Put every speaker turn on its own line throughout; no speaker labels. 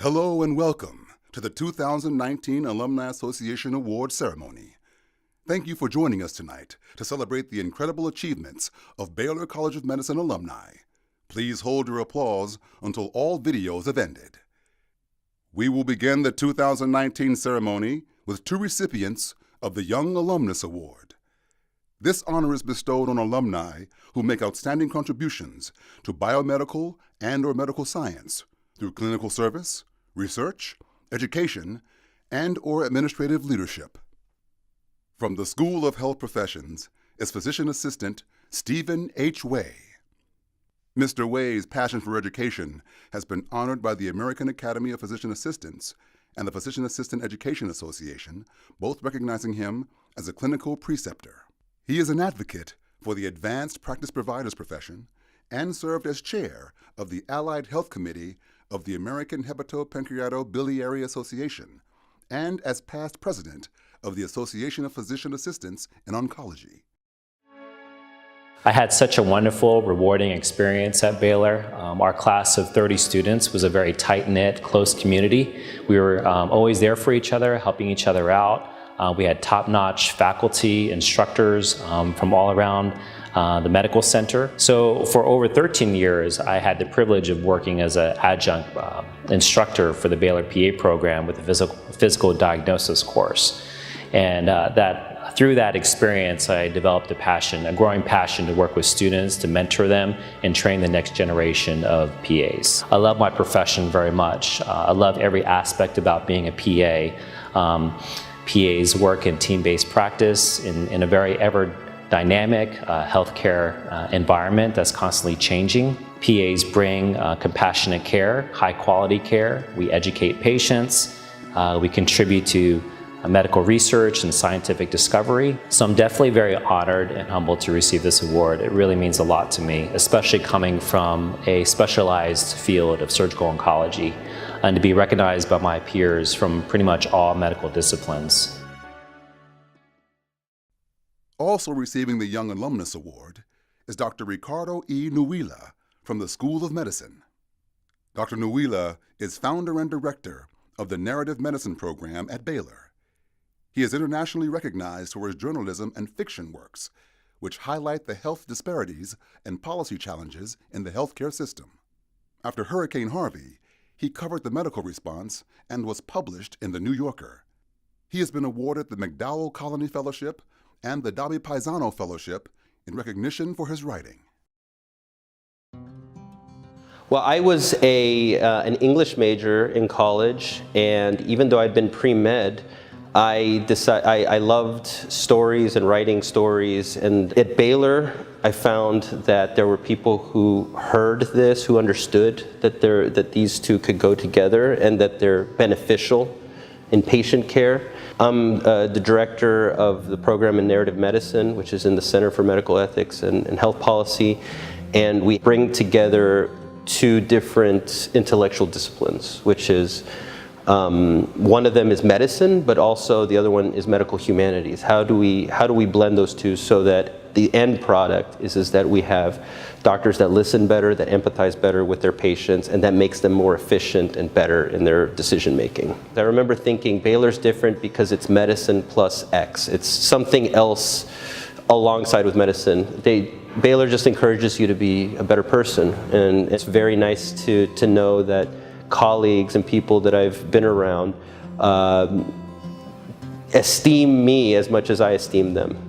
Hello and welcome to the 2019 Alumni Association Awards ceremony. Thank you for joining us tonight to celebrate the incredible achievements of Baylor College of Medicine alumni. Please hold your applause until all videos have ended. We will begin the 2019 ceremony with two recipients of the Young Alumnus Award. This honor is bestowed on alumni who make outstanding contributions to biomedical and/or medical science through clinical service, research, education, and/or administrative leadership. From the School of Health Professions is Physician Assistant Stephen H. Way. Mr. Way's passion for education has been honored by the American Academy of Physician Assistants and the Physician Assistant Education Association, both recognizing him as a clinical preceptor. He is an advocate for the advanced practice providers profession and served as chair of the Allied Health Committee of the American Hepatopancreatobiliary Association and as past president of the Association of Physician Assistants in Oncology.
I had such a wonderful, rewarding experience at Baylor. Our class of 30 students was a very tight-knit, close community. We were always there for each other, helping each other out. We had top-notch faculty, instructors from all around the medical center. So for over 13 years, I had the privilege of working as an adjunct instructor for the Baylor PA program with the physical diagnosis course. And through that experience, I developed a growing passion to work with students, to mentor them, and train the next generation of PAs. I love my profession very much. I love every aspect about being a PA. PAs work in team-based practice in a very ever-dynamic healthcare environment that's constantly changing. PAs bring compassionate care, high-quality care. We educate patients. We contribute to medical research and scientific discovery. So I'm definitely very honored and humbled to receive this award. It really means a lot to me, especially coming from a specialized field of surgical oncology, and to be recognized by my peers from pretty much all medical disciplines.
Also receiving the Young Alumnus Award is Dr. Ricardo E. Nuila from the School of Medicine. Dr. Nuila is founder and director of the Narrative Medicine program at Baylor. He is internationally recognized for his journalism and fiction works, which highlight the health disparities and policy challenges in the healthcare system. After Hurricane Harvey, he covered the medical response and was published in The New Yorker. He has been awarded the McDowell Colony Fellowship and the Dobby Paisano Fellowship in recognition for his writing.
Well, I was an English major in college, and even though I'd been pre-med, I loved stories and writing stories. And at Baylor, I found that there were people who heard this, who understood that these two could go together and that they're beneficial in patient care. I'm the director of the program in Narrative Medicine, which is in the Center for Medical Ethics and Health Policy. And we bring together two different intellectual disciplines, which is one of them is medicine, but also the other one is medical humanities. How do we blend those two so that the end product is that we have doctors that listen better, that empathize better with their patients, and that makes them more efficient and better in their decision making. I remember thinking Baylor's different because it's medicine plus X. It's something else alongside with medicine. Baylor just encourages you to be a better person, and it's very nice to know that colleagues and people that I've been around esteem me as much as I esteem them.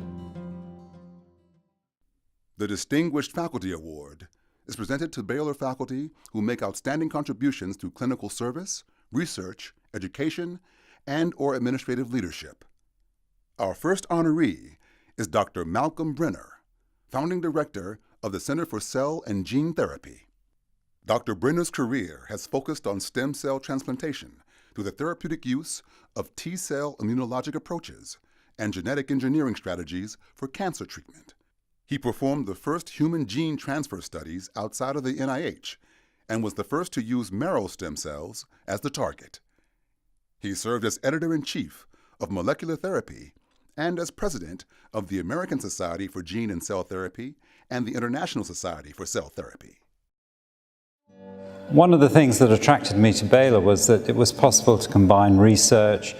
The Distinguished Faculty Award is presented to Baylor faculty who make outstanding contributions to clinical service, research, education, and/or administrative leadership. Our first honoree is Dr. Malcolm Brenner, founding director of the Center for Cell and Gene Therapy. Dr. Brenner's career has focused on stem cell transplantation through the therapeutic use of T-cell immunologic approaches and genetic engineering strategies for cancer treatment. He performed the first human gene transfer studies outside of the NIH and was the first to use marrow stem cells as the target. He served as editor-in-chief of Molecular Therapy and as president of the American Society for Gene and Cell Therapy and the International Society for Cell Therapy.
One of the things that attracted me to Baylor was that it was possible to combine research,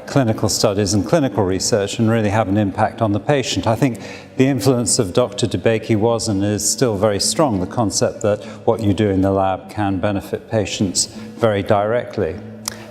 clinical studies and clinical research and really have an impact on the patient. I think the influence of Dr. DeBakey was and is still very strong, the concept that what you do in the lab can benefit patients very directly.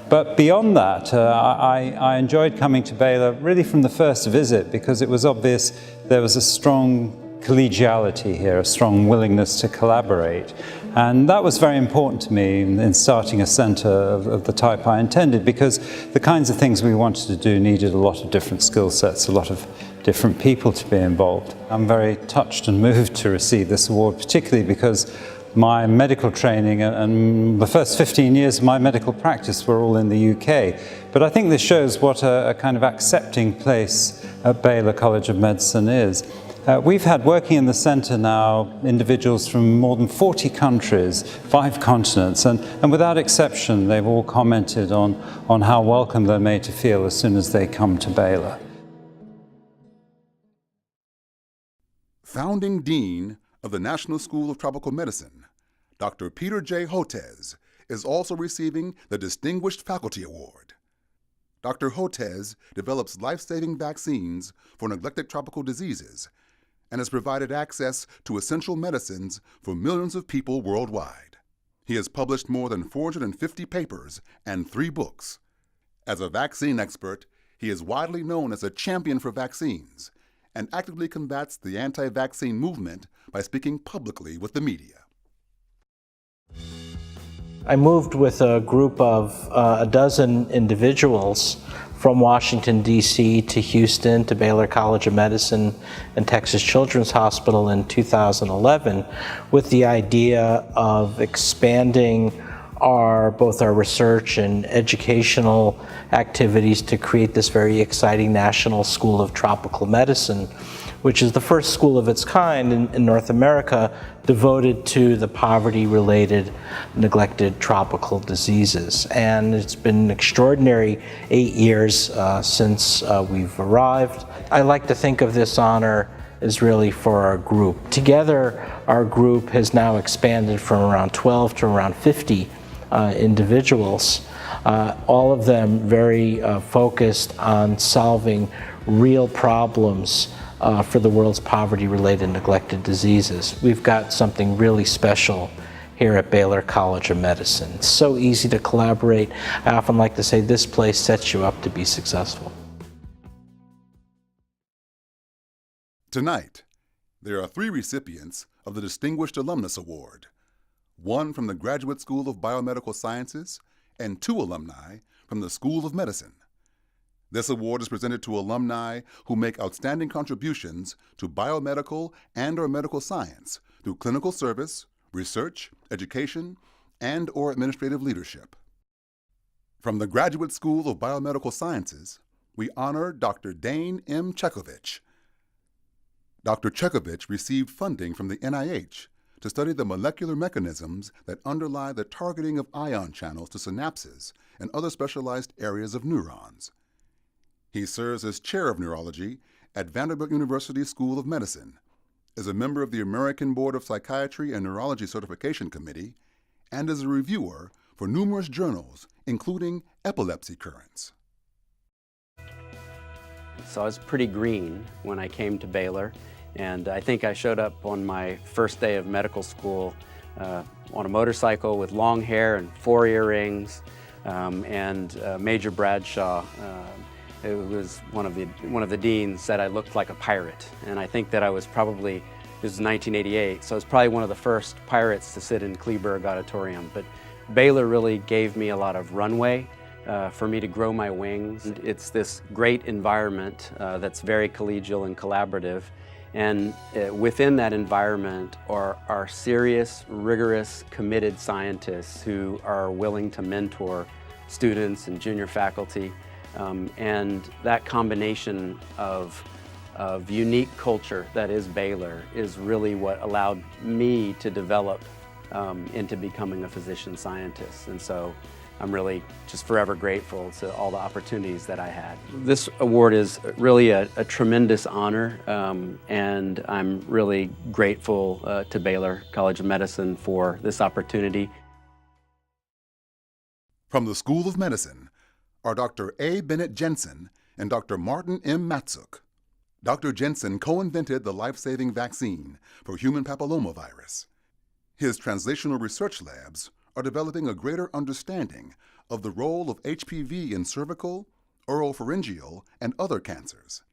But beyond that, I enjoyed coming to Baylor really from the first visit because it was obvious there was a strong collegiality here, a strong willingness to collaborate. And that was very important to me in starting a center of the type I intended, because the kinds of things we wanted to do needed a lot of different skill sets, a lot of different people to be involved. I'm very touched and moved to receive this award, particularly because my medical training and the first 15 years of my medical practice were all in the UK. But I think this shows what a kind of accepting place at Baylor College of Medicine is. We've had working in the center now individuals from more than 40 countries, 5 continents, and without exception they've all commented on how welcome they're made to feel as soon as they come to Baylor.
Founding Dean of the National School of Tropical Medicine, Dr. Peter J. Hotez, is also receiving the Distinguished Faculty Award. Dr. Hotez develops life-saving vaccines for neglected tropical diseases and has provided access to essential medicines for millions of people worldwide. He has published more than 450 papers and 3 books. As a vaccine expert, he is widely known as a champion for vaccines and actively combats the anti-vaccine movement by speaking publicly with the media.
I moved with a group of a dozen individuals from Washington, D.C. to Houston, to Baylor College of Medicine and Texas Children's Hospital in 2011 with the idea of expanding both our research and educational activities to create this very exciting National School of Tropical Medicine, which is the first school of its kind in North America devoted to the poverty-related neglected tropical diseases. And it's been an extraordinary 8 years since we've arrived. I like to think of this honor as really for our group. Together, our group has now expanded from around 12 to around 50 individuals, all of them very focused on solving real problems for the world's poverty-related neglected diseases. We've got something really special here at Baylor College of Medicine. It's so easy to collaborate. I often like to say this place sets you up to be successful.
Tonight, there are 3 recipients of the Distinguished Alumnus Award, 1 from the Graduate School of Biomedical Sciences and 2 alumni from the School of Medicine. This award is presented to alumni who make outstanding contributions to biomedical and/or medical science through clinical service, research, education, and/or administrative leadership. From the Graduate School of Biomedical Sciences, we honor Dr. Dane M. Chekovich. Dr. Chekovich received funding from the NIH to study the molecular mechanisms that underlie the targeting of ion channels to synapses and other specialized areas of neurons. He serves as chair of neurology at Vanderbilt University School of Medicine, is a member of the American Board of Psychiatry and Neurology Certification Committee, and is a reviewer for numerous journals, including Epilepsy Currents.
So I was pretty green when I came to Baylor, and I think I showed up on my first day of medical school on a motorcycle with long hair and 4 earrings, and Major Bradshaw, it was one of the deans, said I looked like a pirate, and I think that I was probably, this was 1988, so I was probably one of the first pirates to sit in Kleberg Auditorium. But Baylor really gave me a lot of runway for me to grow my wings. It's this great environment that's very collegial and collaborative, and within that environment are serious, rigorous, committed scientists who are willing to mentor students and junior faculty. And that combination of unique culture that is Baylor is really what allowed me to develop into becoming a physician scientist. And so I'm really just forever grateful to all the opportunities that I had. This award is really a tremendous honor, and I'm really grateful to Baylor College of Medicine for this opportunity.
From the School of Medicine are Dr. A. Bennett Jensen and Dr. Martin M. Matsuk. Dr. Jensen co-invented the life-saving vaccine for human papillomavirus. His translational research labs are developing a greater understanding of the role of HPV in cervical, oropharyngeal, and other cancers.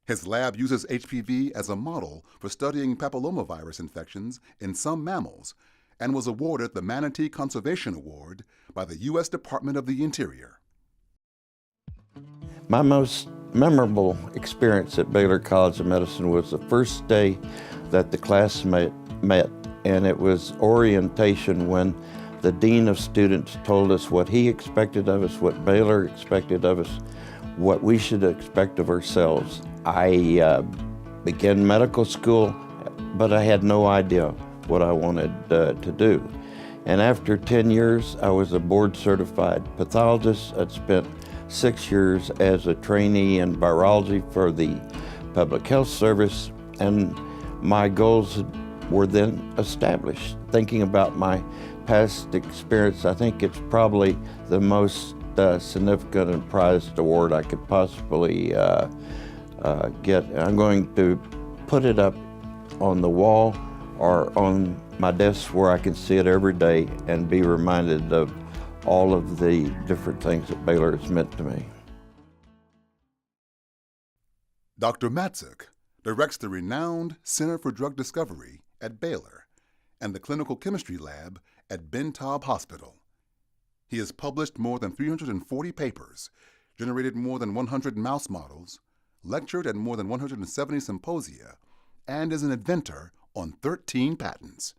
His lab uses HPV as a model for studying papillomavirus infections in some mammals and was awarded the Manatee Conservation Award by the U.S. Department of the Interior.
My most memorable experience at Baylor College of Medicine was the first day that the class met, and it was orientation when the Dean of Students told us what he expected of us, what Baylor expected of us, what we should expect of ourselves. I began medical school, but I had no idea what I wanted to do. And after 10 years, I was a board-certified pathologist. I'd spent 6 years as a trainee in virology for the Public Health Service, and my goals were then established. Thinking about my past experience, I think it's probably the most significant and prized award I could possibly get. I'm going to put it up on the wall or on my desk where I can see it every day and be reminded of all of the different things that Baylor has meant to me.
Dr. Matsuk directs the renowned Center for Drug Discovery at Baylor and the Clinical Chemistry Lab at Ben Taub Hospital. He has published more than 340 papers, generated more than 100 mouse models, lectured at more than 170 symposia, and is an inventor on 13 patents.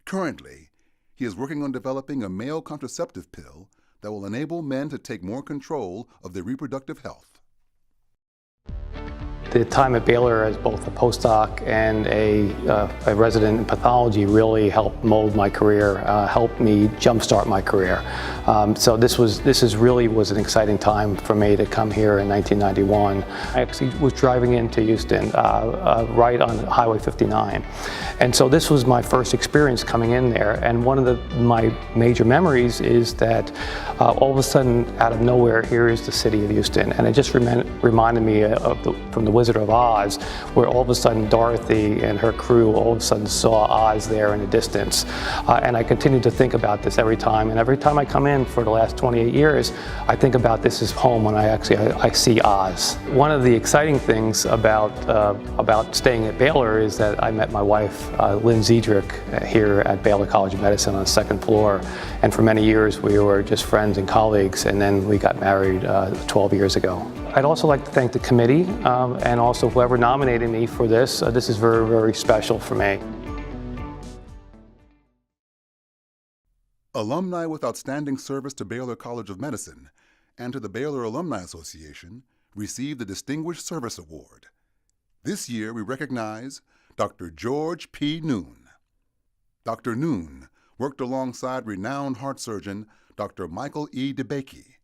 Currently, he is working on developing a male contraceptive pill that will enable men to take more control of their reproductive health.
The time at Baylor as both a postdoc and a resident in pathology really helped mold my career, helped me jumpstart my career. So this really was an exciting time for me to come here in 1991. I actually was driving into Houston, right on Highway 59. And so this was my first experience coming in there. And one of my major memories is that all of a sudden, out of nowhere, here is the city of Houston. And it just reminded me from the Wizard of Oz, where all of a sudden Dorothy and her crew all of a sudden saw Oz there in the distance. And I continue to think about this every time. And every time I come in for the last 28 years, I think about this as home when I see Oz. One of the exciting things about staying at Baylor is that I met my wife, Lynn Ziedrich, here at Baylor College of Medicine on the second floor. And for many years, we were just friends and colleagues, and then we got married 12 years ago. I'd also like to thank the committee and also whoever nominated me for this. This is very, very special for me.
Alumni with outstanding service to Baylor College of Medicine and to the Baylor Alumni Association received the Distinguished Service Award. This year we recognize Dr. George P. Noon. Dr. Noon worked alongside renowned heart surgeon Dr. Michael E. DeBakey.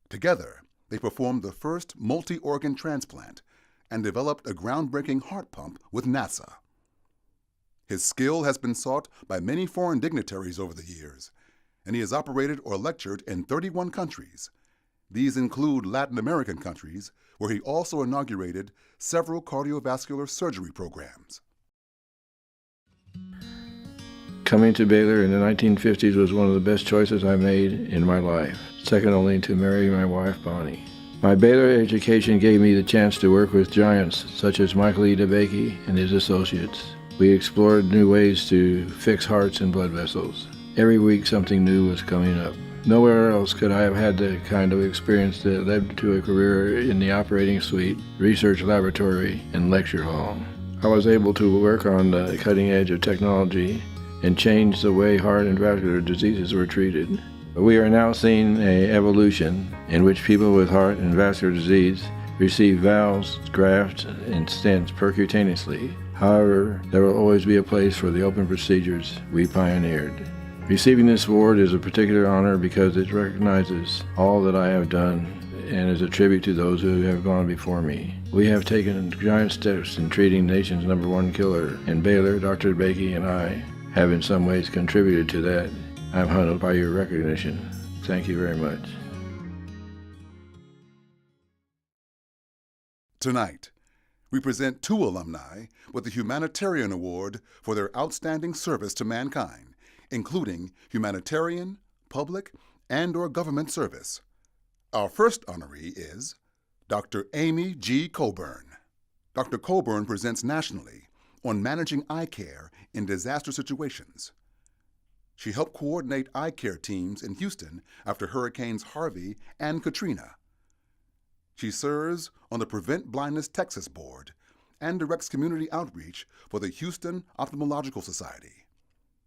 Together, they performed the first multi-organ transplant and developed a groundbreaking heart pump with NASA. His skill has been sought by many foreign dignitaries over the years, and he has operated or lectured in 31 countries. These include Latin American countries, where he also inaugurated several cardiovascular surgery programs.
Coming to Baylor in the 1950s was one of the best choices I made in my life, second only to marry my wife, Bonnie. My Baylor education gave me the chance to work with giants such as Michael E. DeBakey and his associates. We explored new ways to fix hearts and blood vessels. Every week something new was coming up. Nowhere else could I have had the kind of experience that led to a career in the operating suite, research laboratory, and lecture hall. I was able to work on the cutting edge of technology and change the way heart and vascular diseases were treated. We are now seeing an evolution in which people with heart and vascular disease receive valves, grafts, and stents percutaneously. However, there will always be a place for the open procedures we pioneered. Receiving this award is a particular honor because it recognizes all that I have done and is a tribute to those who have gone before me. We have taken giant steps in treating nation's #1 killer, and Baylor, Dr. DeBakey, and I have in some ways contributed to that. I'm humbled by your recognition. Thank you very much.
Tonight, we present 2 alumni with the Humanitarian Award for their outstanding service to mankind, including humanitarian, public, and/or government service. Our first honoree is Dr. Amy G. Coburn. Dr. Coburn presents nationally on managing eye care in disaster situations. She helped coordinate eye care teams in Houston after Hurricanes Harvey and Katrina. She serves on the Prevent Blindness Texas Board and directs community outreach for the Houston Ophthalmological Society.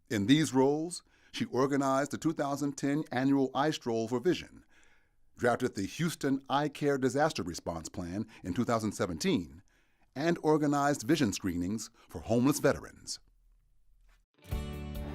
In these roles, she organized the 2010 annual Eye Stroll for Vision, drafted the Houston Eye Care Disaster Response Plan in 2017, and organized vision screenings for homeless veterans.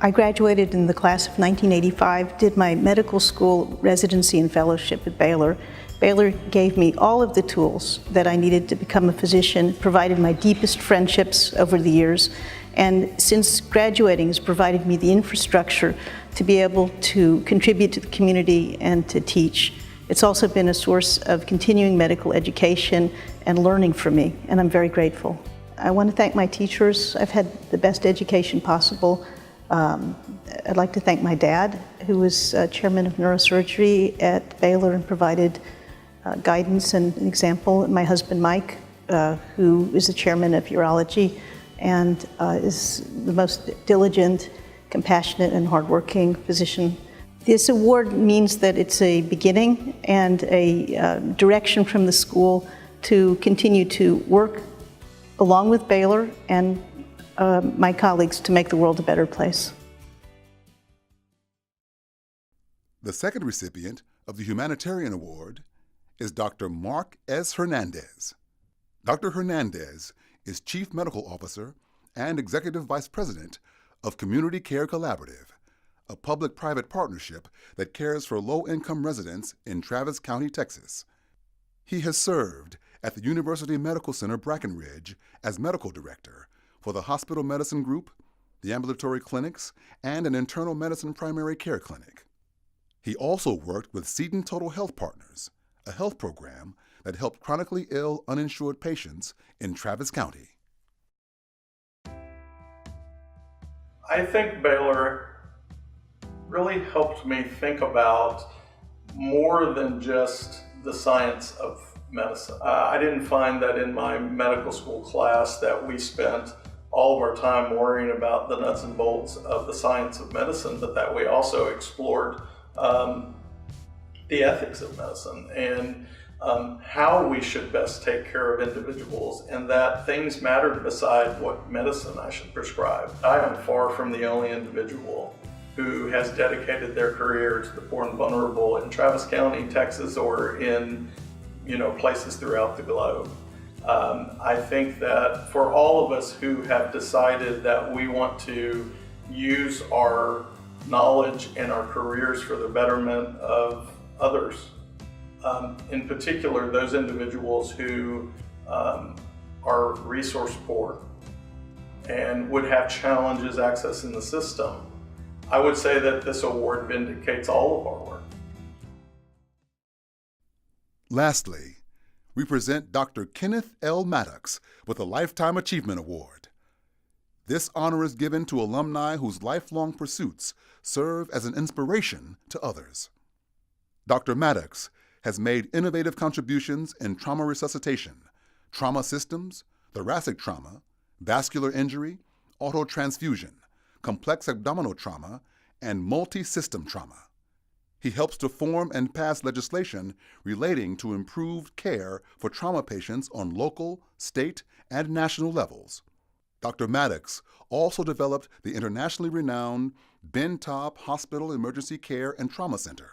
I graduated in the class of 1985, did my medical school residency and fellowship at Baylor. Baylor gave me all of the tools that I needed to become a physician, provided my deepest friendships over the years, and since graduating has provided me the infrastructure to be able to contribute to the community and to teach. It's also been a source of continuing medical education and learning for me, and I'm very grateful. I want to thank my teachers. I've had the best education possible. I'd like to thank my dad, who was chairman of neurosurgery at Baylor and provided guidance and an example. And my husband, Mike, who is the chairman of urology and is the most diligent, compassionate, and hardworking physician. This award means that it's a beginning and a direction from the school to continue to work along with Baylor and my colleagues to make the world a better place.
The second recipient of the Humanitarian Award is Dr. Mark S. Hernandez. Dr. Hernandez is Chief Medical Officer and Executive Vice President of Community Care Collaborative, a public-private partnership that cares for low-income residents in Travis County, Texas. He has served at the University Medical Center Brackenridge as Medical Director for the Hospital Medicine Group, the ambulatory clinics, and an internal medicine primary care clinic. He also worked with Seton Total Health Partners, a health program that helped chronically ill, uninsured patients in Travis County.
I think Baylor really helped me think about more than just the science of medicine. I didn't find that in my medical school class that we spent all of our time worrying about the nuts and bolts of the science of medicine, but that we also explored the ethics of medicine and how we should best take care of individuals, and that things mattered beside what medicine I should prescribe. I am far from the only individual who has dedicated their career to the poor and vulnerable in Travis County, Texas, or in places throughout the globe. I think that for all of us who have decided that we want to use our knowledge and our careers for the betterment of others, in particular those individuals who are resource poor and would have challenges accessing the system, I would say that this award vindicates all of our work.
Lastly, we present Dr. Kenneth L. Maddox with the Lifetime Achievement Award. This honor is given to alumni whose lifelong pursuits serve as an inspiration to others. Dr. Maddox has made innovative contributions in trauma resuscitation, trauma systems, thoracic trauma, vascular injury, autotransfusion, complex abdominal trauma, and multi-system trauma. He helps to form and pass legislation relating to improved care for trauma patients on local, state, and national levels. Dr. Maddox also developed the internationally renowned Ben Taub Hospital Emergency Care and Trauma Center,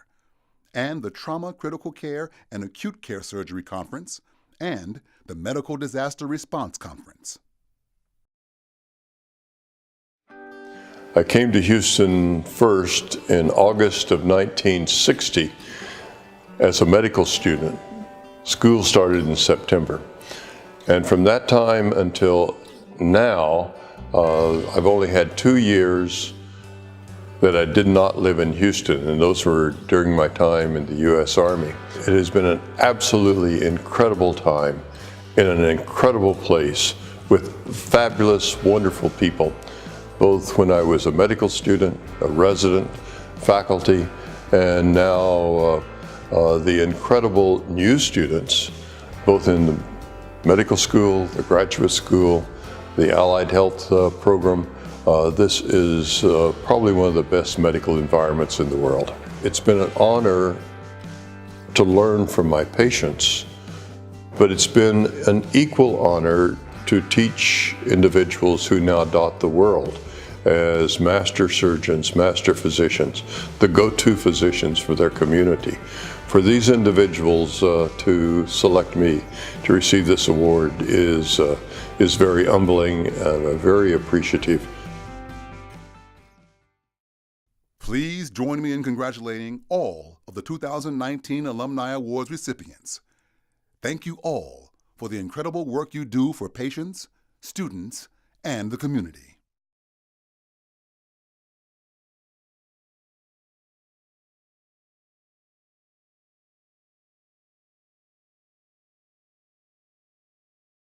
and the Trauma Critical Care and Acute Care Surgery Conference, and the Medical Disaster Response Conference.
I came to Houston first in August of 1960 as a medical student. School started in September. And from that time until now, I've only had 2 years that I did not live in Houston, and those were during my time in the U.S. Army. It has been an absolutely incredible time in an incredible place with fabulous, wonderful people, both when I was a medical student, a resident, faculty, and now the incredible new students, both in the medical school, the graduate school, the allied health program. This is probably one of the best medical environments in the world. It's been an honor to learn from my patients, but it's been an equal honor to teach individuals who now dot the world as master surgeons, master physicians, the go-to physicians for their community. For these individuals to select me to receive this award is very humbling and very appreciative.
Please join me in congratulating all of the 2019 Alumni Awards recipients. Thank you all for the incredible work you do for patients, students, and the community.